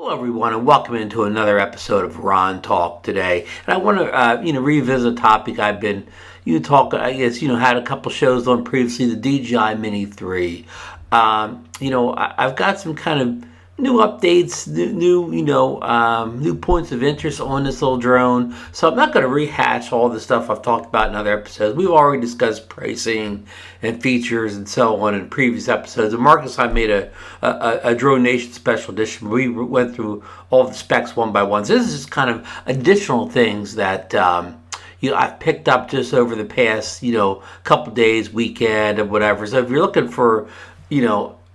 Hello, everyone, and welcome into another episode of Ron Talk today. And I want to, revisit a topic I've been, had a couple shows on previously, the DJI Mini 3. I've got some kind of new updates, new points of interest on this little drone. So I'm not going to rehash all the stuff I've talked about in other episodes. We've already discussed pricing and features and so on in previous episodes. And Marcus and I made a Drone Nation special edition. We went through all the specs one by one. So this is just kind of additional things that I've picked up just over the past couple days, weekend, or whatever. So if you're looking for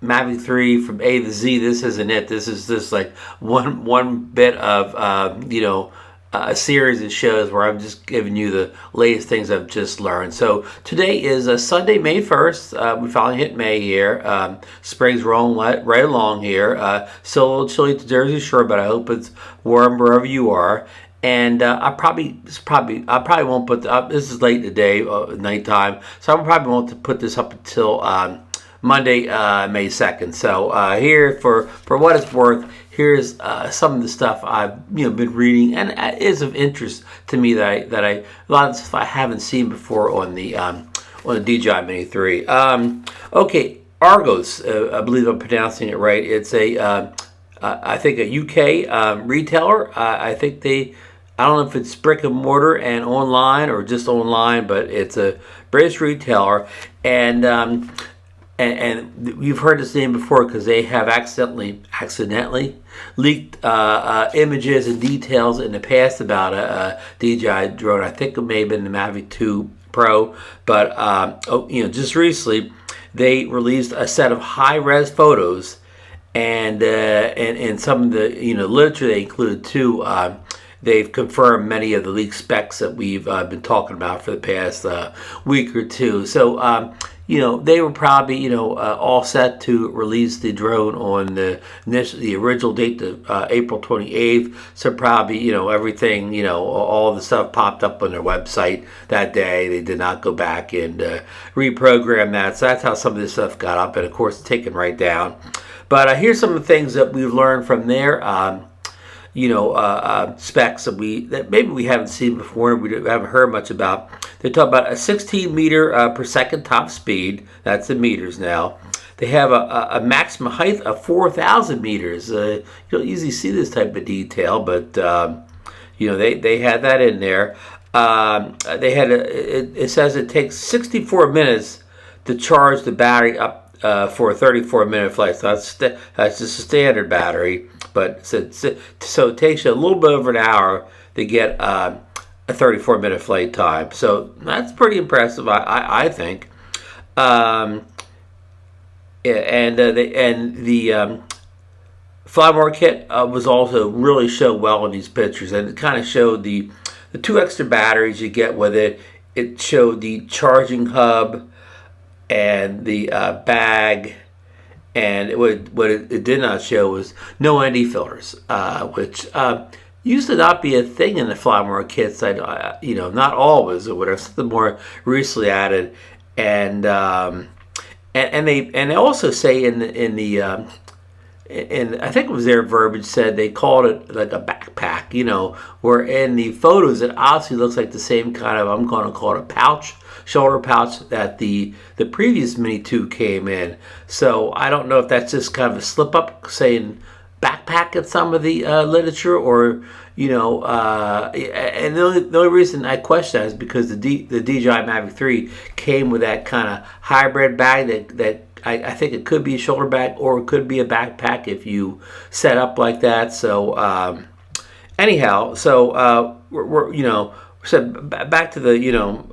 Mavic 3 from A to Z, this isn't it. This is just like one bit of a series of shows where I'm just giving you the latest things I've just learned. So today is Sunday, May 1st. We finally hit May here. Spring's rolling right along here. Still a little chilly at the Jersey Shore, but I hope it's warm wherever you are. And I probably won't put this is late in the day, nighttime, so I probably won't put this up until Monday, May 2nd. So here, for what it's worth, here's some of the stuff I've been reading and is of interest to me that a lot of stuff I haven't seen before on the DJI Mini 3. Okay, Argos, I believe I'm pronouncing it right. It's I think a UK retailer. I don't know if it's brick and mortar and online or just online, but it's a British retailer, and you've heard this name before because they have accidentally leaked images and details in the past about a DJI drone. I think it may have been the Mavic 2 Pro, but just recently they released a set of high-res photos, and some of the literature they included too. They've confirmed many of the leaked specs that we've been talking about for the past week or two. So, they were probably, all set to release the drone on the original date, April 28th. So probably, everything, all the stuff popped up on their website that day. They did not go back and reprogram that. So that's how some of this stuff got up, and of course, taken right down. But here's some of the things that we've learned from their specs that maybe we haven't seen before, we haven't heard much about. They talk about a 16 meter per second top speed. That's in meters now. They have a maximum height of 4,000 meters. You don't usually see this type of detail, but they had that in there. It says it takes 64 minutes to charge the battery up for a 34-minute flight. So that's just a standard battery. But so it takes you a little bit over an hour to get a 34-minute flight time. So that's pretty impressive, I think. The Flymore Kit was also really showed well in these pictures, and it kind of showed the 2 extra batteries you get with it. It showed the charging hub and the bag. And what it did not show was no ND filters, which used to not be a thing in the Flymore kits. Not always, or whatever. Something more recently added, and they also say in I think it was their verbiage said they called it like a backpack, where in the photos it obviously looks like the same kind of, I'm going to call it a pouch, shoulder pouch that the previous Mini 2 came in. So I don't know if that's just kind of a slip up saying backpack in some of the literature, or and the only reason I question that is because the DJI Mavic 3 came with that kind of hybrid bag that I think it could be a shoulder bag or it could be a backpack if you set up like that. So anyhow, so so back to the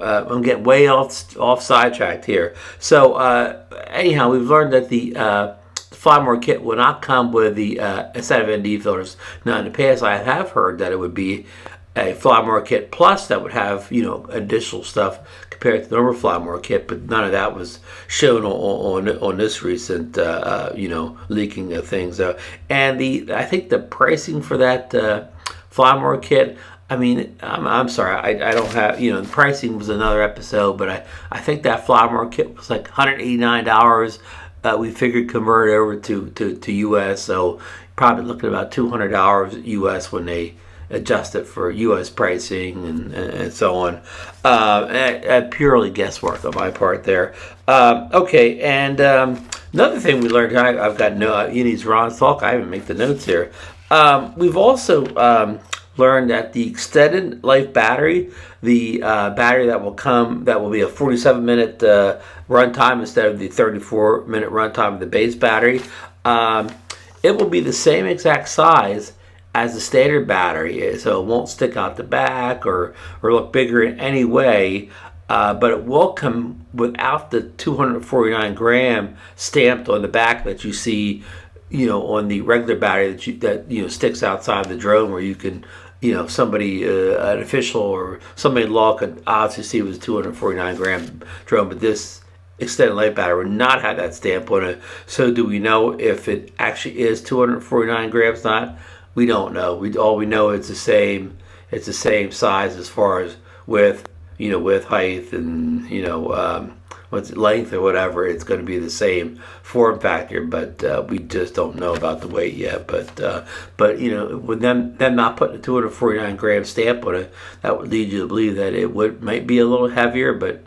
I'm getting way off sidetracked here. So anyhow, we've learned that the Flymore Kit will not come with a set of ND filters. Now in the past, I have heard that it would be a Flymore Kit Plus that would have additional stuff compared to the normal Flymore Kit, but none of that was shown on this recent leaking of things. And I think the pricing for that Flymore Kit, I mean, I'm sorry, I don't have, the pricing was another episode, but I think that Flymore Kit was like $189. We figured convert it over to US, so probably looking at about $200 US when they adjust it for U.S. pricing and so on. Purely guesswork on my part there. Okay, and another thing we learned, I've got Uni's Ron's talk. I even make the notes here. We've also learned that the extended life battery, the battery that will be a 47-minute runtime instead of the 34-minute runtime of the base battery, it will be the same exact size as the standard battery, so it won't stick out the back or look bigger in any way, but it will come without the 249 gram stamped on the back that you see, on the regular battery that sticks outside the drone, where you can, somebody, an official or somebody in law could obviously see it was a 249 gram drone, but this extended life battery would not have that stamp on it. So do we know if it actually is 249 grams? Not. We don't know. All we know it's the same. It's the same size as far as width, width, height, and what's length or whatever. It's going to be the same form factor, but we just don't know about the weight yet. But with them not putting a 249 gram stamp on it, that would lead you to believe that it might be a little heavier, but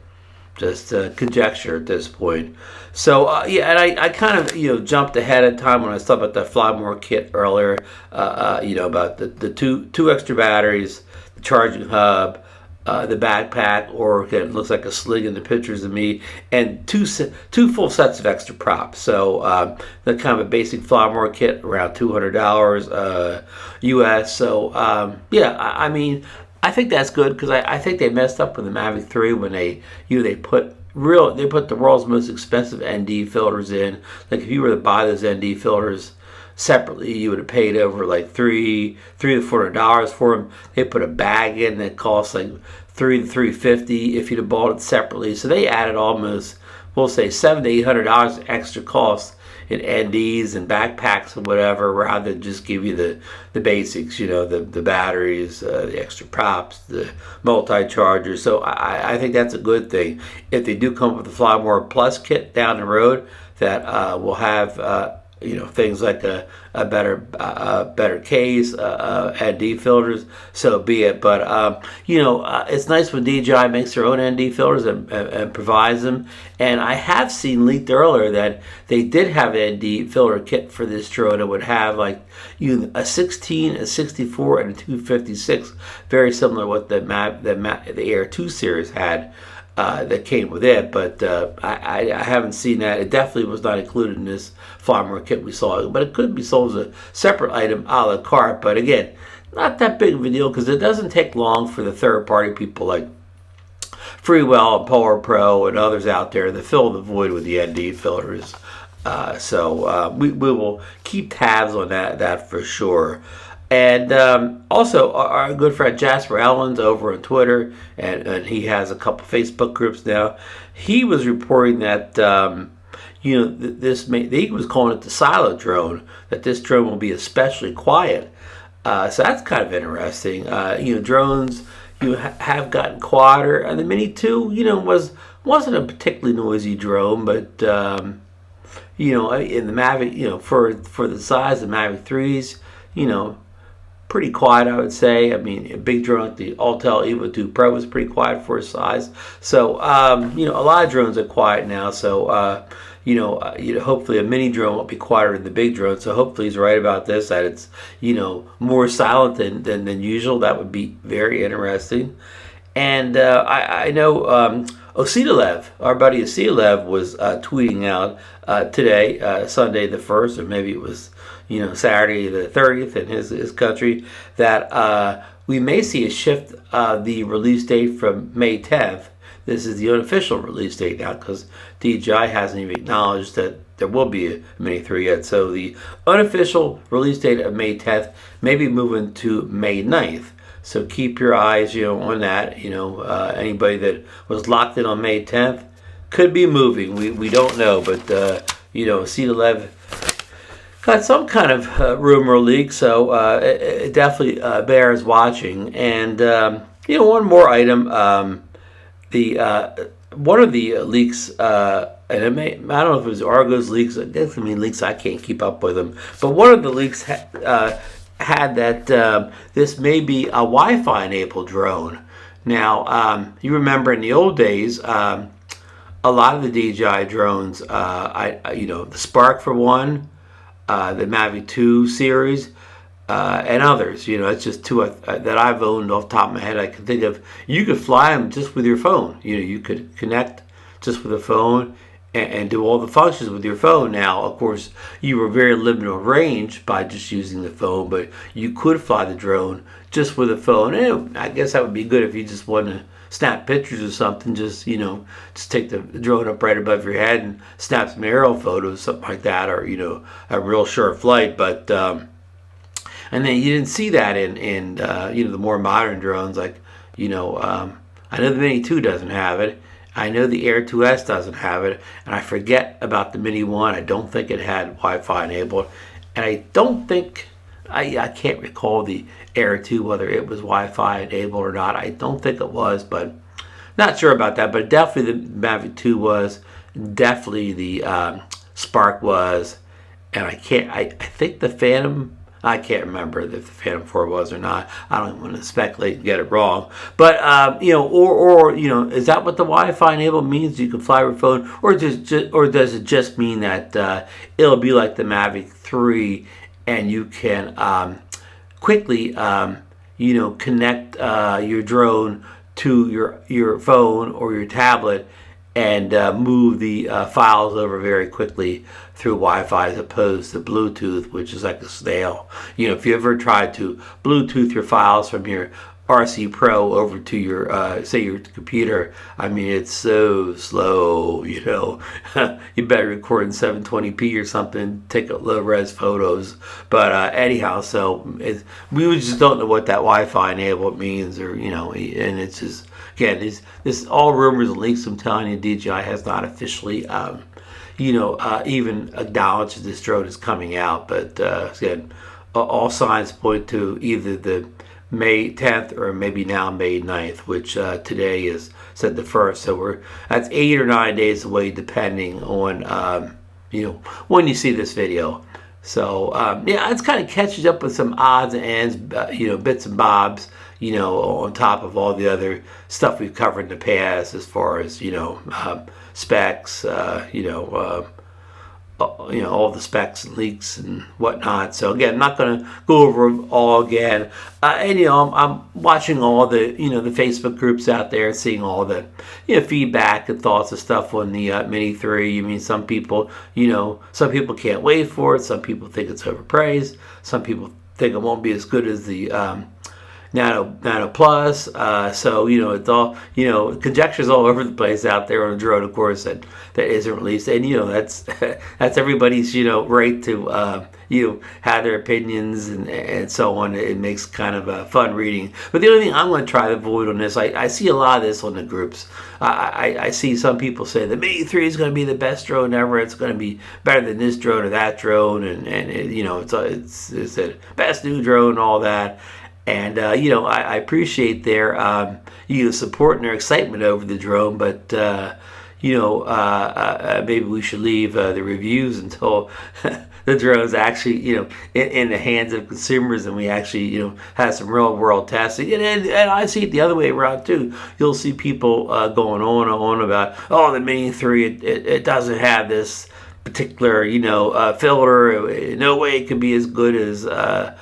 just conjecture at this point. So and I kind of jumped ahead of time when I was talking about the Flymore Kit earlier. About the two extra batteries, the charging hub, the backpack, or it looks like a sling in the pictures of me, and two full sets of extra props. So the kind of a basic Flymore Kit, around $200 US. So I mean, I think that's good, because I think they messed up with the Mavic 3 when they put the world's most expensive ND filters in. Like, if you were to buy those ND filters separately, you would have paid over like $300 to $400 for them. They put a bag in that costs like $300 to $350 if you'd have bought it separately. So they added almost, we'll say, $700 to $800 extra cost in NDs and backpacks and whatever, rather than just give you the basics, the batteries, the extra props, the multi-chargers. So I think that's a good thing. If they do come up with the Flymore Plus kit down the road that will have things like a better case, ND filters, so be it. But it's nice when DJI makes their own ND filters and provides them. And I have seen leaked earlier that they did have an ND filter kit for this drone. It would have like a 16, a 64, and a 256, very similar to what the Air 2 series had. That came with it, but I haven't seen that. It definitely was not included in this Flymore Kit we saw, but it could be sold as a separate item a la carte. But again, not that big of a deal, because it doesn't take long for the third-party people like Freewell and Polar Pro and others out there to fill the void with the ND filters. So we will keep tabs on that for sure. And also, our good friend Jasper Ellens over on Twitter, and he has a couple Facebook groups now. He was reporting that he was calling it the silo drone. That this drone will be especially quiet. So that's kind of interesting. Drones have gotten quieter, and the Mini 2, wasn't a particularly noisy drone, but in the Mavic, for the size of Mavic 3s, pretty quiet, I would say. I mean, a big drone like the Autel Evo 2 Pro was pretty quiet for its size. So, a lot of drones are quiet now. So, hopefully a mini drone won't be quieter than the big drone. So hopefully he's right about this, that it's, more silent than usual. That would be very interesting. And I know Ositalev, our buddy Ositalev, was tweeting out today, Sunday the 1st, or maybe it was Saturday the 30th in his country, that we may see a shift the release date from May 10th. This is the unofficial release date now, because DJI hasn't even acknowledged that there will be a Mini 3 yet. So the unofficial release date of May 10th may be moving to May 9th. So keep your eyes, on that. Anybody that was locked in on May 10th could be moving. We don't know, but Ositalev got some kind of rumor leak, so it definitely bears watching. And one more item, the one of the leaks, and I don't know if it was Argos leaks. It definitely leaks. I can't keep up with them. But one of the leaks had that this may be a Wi-Fi enabled drone. Now, you remember in the old days, a lot of the DJI drones, the Spark for one, the Mavic 2 series, and others. It's just two that I've owned off the top of my head. I can think of. You could fly them just with your phone. You could connect just with a phone and do all the functions with your phone. Now, of course, you were very limited on range by just using the phone, but you could fly the drone just with a phone. And I guess that would be good if you just want to snap pictures or something. Just take the drone up right above your head and snap some aerial photos, something like that, or a real short flight. But and then you didn't see that in the more modern drones, like I know the Mini 2 doesn't have it. I know the Air 2S doesn't have it, and I forget about the Mini 1. I don't think it had Wi-Fi enabled, and I don't think I can't recall the Air 2 whether it was Wi-Fi enabled or not. I don't think it was, but not sure about that. But definitely the Mavic 2 was, definitely the Spark was, and I think the Phantom. I can't remember if the Phantom 4 was or not. I don't even want to speculate and get it wrong. But is that what the Wi-Fi enabled means? You can fly your phone, or does it just mean that it'll be like the Mavic 3, and you can quickly connect your drone to your phone or your tablet and move the files over very quickly through Wi-Fi, as opposed to Bluetooth, which is like a snail. If you ever tried to Bluetooth your files from your RC Pro over to your your computer, I mean, it's so slow. You better record in 720p or something, take low res photos. But anyhow, so we just don't know what that Wi-Fi enabled means, or and it's just, again, this all rumors and leaks. I'm telling you, DJI has not officially even acknowledged this drone is coming out. But again, all signs point to either the May 10th or maybe now May 9th, which today is said the 1st. So that's 8 or 9 days away, depending on when you see this video. So it's kind of catching up with some odds and ends, bits and bobs, on top of all the other stuff we've covered in the past, as far as specs, all the specs and leaks and whatnot. So again, I'm not going to go over them all again. I'm watching all the the Facebook groups out there, and seeing all the feedback and thoughts and stuff on the Mini 3. I mean, some people can't wait for it. Some people think it's overpraised. Some people think it won't be as good as the Nano Plus. So it's all conjectures all over the place out there on the drone, of course, that isn't released. And that's that's everybody's right to have their opinions and so on. It makes kind of a fun reading. But the only thing I'm going to try to avoid on this, I see a lot of this on the groups. I see some people say the Mini 3 is going to be the best drone ever. It's going to be better than this drone or that drone, and it's the best new drone and all that. And I appreciate their support and their excitement over the drone, but maybe we should leave the reviews until the drone's actually in the hands of consumers, and we actually have some real world testing. And I see it the other way around too. You'll see people going on and on about, the Mini 3 it doesn't have this particular filter. No way it could be as good as the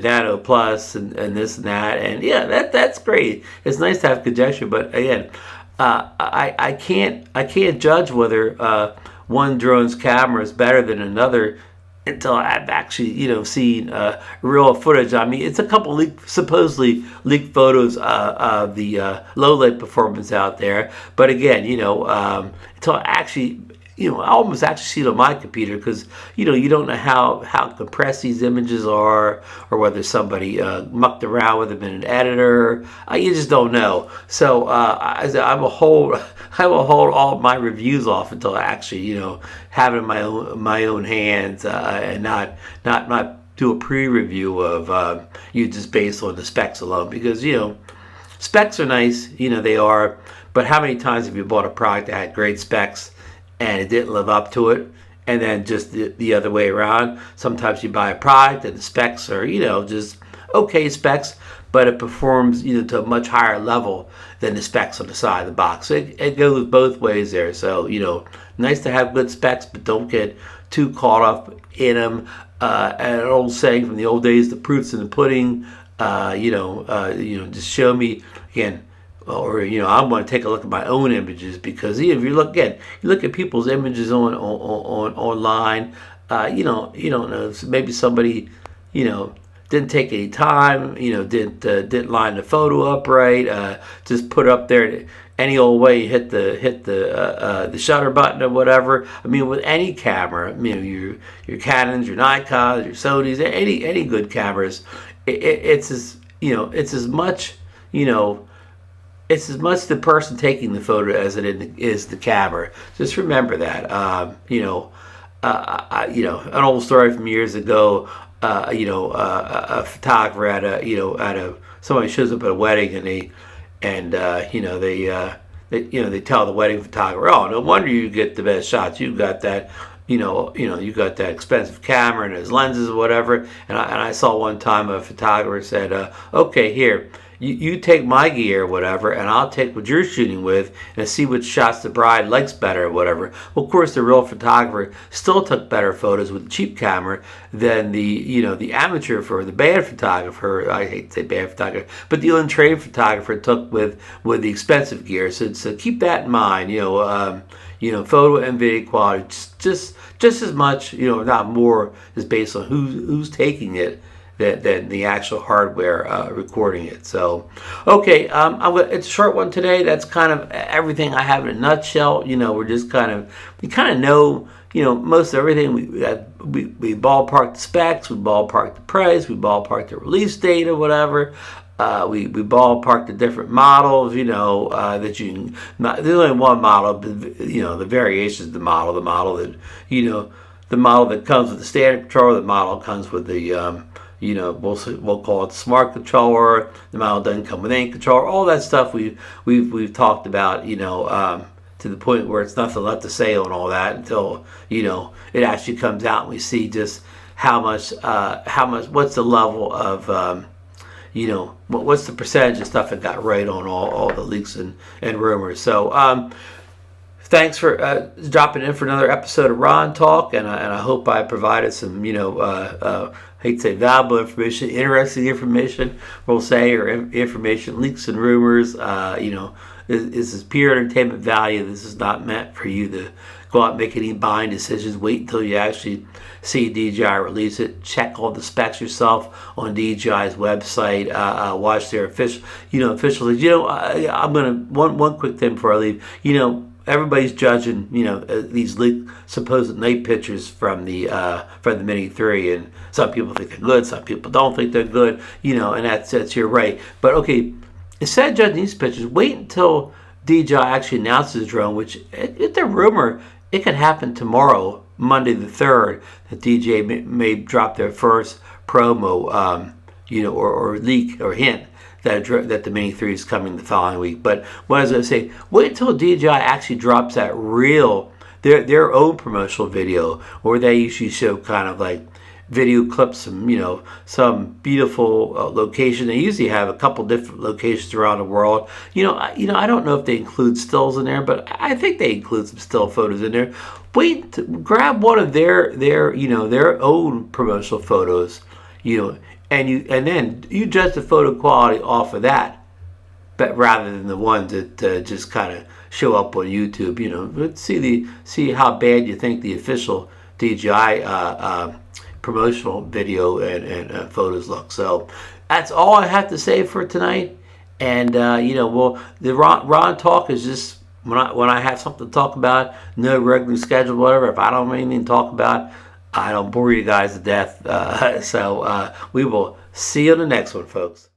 Nano Plus and this and that. And that's great. It's nice to have conjecture, but again, I can't judge whether one drone's camera is better than another until I've actually seen real footage. I mean, it's a couple supposedly leaked photos of the low light performance out there, but again, until I actually I almost actually see it on my computer, because you don't know how compressed these images are, or whether somebody mucked around with them in an editor. You just don't know. So I will hold all my reviews off until I actually have it in my own hands, and not do a pre-review of just based on the specs alone, because specs are nice, they are, But how many times have you bought a product that had great specs and it didn't live up to it? And then just the other way around. Sometimes you buy a product and the specs are, just okay specs, but it performs, to a much higher level than the specs on the side of the box. So it goes both ways there. So, nice to have good specs, but don't get too caught up in them. And an old saying from the old days, the proof's in the pudding. Just show me again. Or I want to take a look at my own images, because if you look at people's images on online, you don't know, maybe somebody didn't take any time, didn't line the photo up right, just put up there any old way, hit the shutter button or whatever. I mean, with any camera, your Canons, your Nikons, your Sonys, any good cameras, it's as much it's as much the person taking the photo as it is the camera. Just remember that. An old story from years ago. A photographer somebody shows up at a wedding, and they tell the wedding photographer, "Oh, no wonder you get the best shots. You got that." You got that expensive camera and his lenses or whatever. And I saw one time a photographer said, "Okay, here, you take my gear or whatever, and I'll take what you're shooting with and see which shots the bride likes better or whatever." Well, of course, the real photographer still took better photos with the cheap camera than the amateur for the bad photographer. I hate to say bad photographer, but the untrained photographer took with the expensive gear. So keep that in mind. Photo and video quality just as much, if not more, is based on who's taking it than the actual hardware recording it. So, okay, it's a short one today. That's kind of everything I have in a nutshell. We're just we know, most of everything. We ballpark the specs, we ballpark the price, we ballpark the release date or whatever. We ballpark the different models, that you can. There's only one model, but the variations of the model that the model that comes with the standard controller, the model comes with the we'll call it the smart controller. The model doesn't come with any controller. All that stuff we've talked about, to the point where it's nothing left to say on all that until it actually comes out and we see just how much what's the level of what's the percentage of stuff that got right on all the leaks and rumors. So thanks for dropping in for another episode of Ron Talk, and I hope I provided some I hate to say valuable information, interesting information, we'll say, or information, leaks and rumors. This is pure entertainment value. This is not meant for you to go out and make any buying decisions. Wait until you actually see DJI release it. Check all the specs yourself on DJI's website. Watch their official, I'm gonna one quick thing before I leave. Everybody's judging, these supposed night pictures from the Mini 3, and some people think they're good, some people don't think they're good, and that's your right. But okay, instead of judging these pictures, wait until DJI actually announces the drone, which it's a rumor it could happen tomorrow, Monday the 3rd, that DJI may drop their first promo, or leak or hint that the Mini 3 is coming the following week. But what I was going to say, wait until DJI actually drops that their own promotional video, where they usually show kind of like video clips from some beautiful location. They usually have a couple different locations around the world. I don't know if they include stills in there, but I think they include some still photos in there. Grab one of their own promotional photos, and then you judge the photo quality off of that, but rather than the ones that just kind of show up on YouTube. Let's see how bad you think the official DJI promotional video and photos look. So that's all I have to say for tonight. And the Ron Talk is just when I have something to talk about, no regular schedule, whatever. If I don't have anything to talk about, I don't bore you guys to death. So we will see you on the next one, folks.